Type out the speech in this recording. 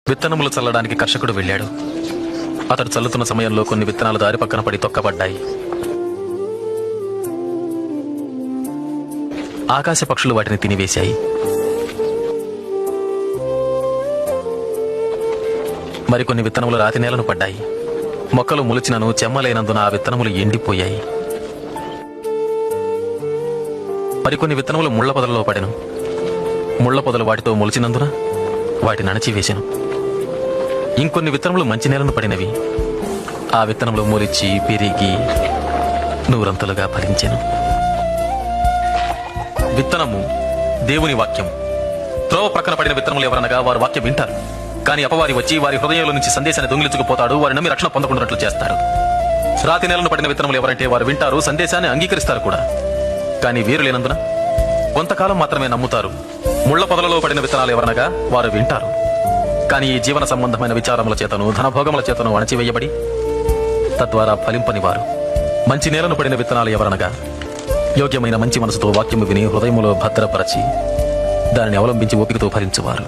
విత్తనములు చల్లడానికి కర్షకుడు వెళ్ళాడు. అతడు చల్లుతున్న సమయంలో కొన్ని విత్తనాలు దారి పక్కన పడి తొక్కబడ్డాయి. ఆకాశ పక్షులు వాటిని తినివేశాయి. మరికొన్ని విత్తనములు రాతి నేలను పడ్డాయి. మొక్కలు మొలిచినను చెమ్మలైనందున ఆ విత్తనములు ఎండిపోయాయి. మరికొన్ని విత్తనములు ముళ్ల పొదలలో పడెను. ముళ్ల పొదలు వాటితో మొలిచినందున వాటిని అణచివేశాను. ఇంకొన్ని విత్తనములు మంచి నేలను పడినవి. ఆ విత్తనములు మొలిచి పెరిగి నూరంతలుగా ఫలించెను. విత్తనము దేవుని వాక్యం. త్రోవ ప్రక్కన పడిన విత్తనములు ఎవరనగా వారు వాక్యం వింటారు, కానీ అపవాది వచ్చి వారి హృదయంలో నుంచి సందేశాన్ని దొంగిలించుకుపోతాడు. వారి నమ్మి రక్షణ పొందకుండాట్లు చేస్తాడు. రాతి నేలను పడిన విత్తనములు ఎవరంటే వారు వింటారు, సందేశాన్ని అంగీకరిస్తారు కూడా, కానీ వీరు లేనందున కొంతకాలం మాత్రమే నమ్ముతారు. ముళ్ల పొదలలో పడిన విత్తనాలు ఎవరనగా వారు వింటారు, కానీ ఈ జీవన సంబంధమైన విచారముల చేతను ధనభోగముల చేతను అణచివేయబడి తద్వారా ఫలింపని వారు. మంచి నేలను పడిన విత్తనాలు ఎవరనగా యోగ్యమైన మంచి మనసుతో వాక్యము విని హృదయములో భద్రపరచి దానిని అవలంబించి ఓపికతో ఫలించువారు.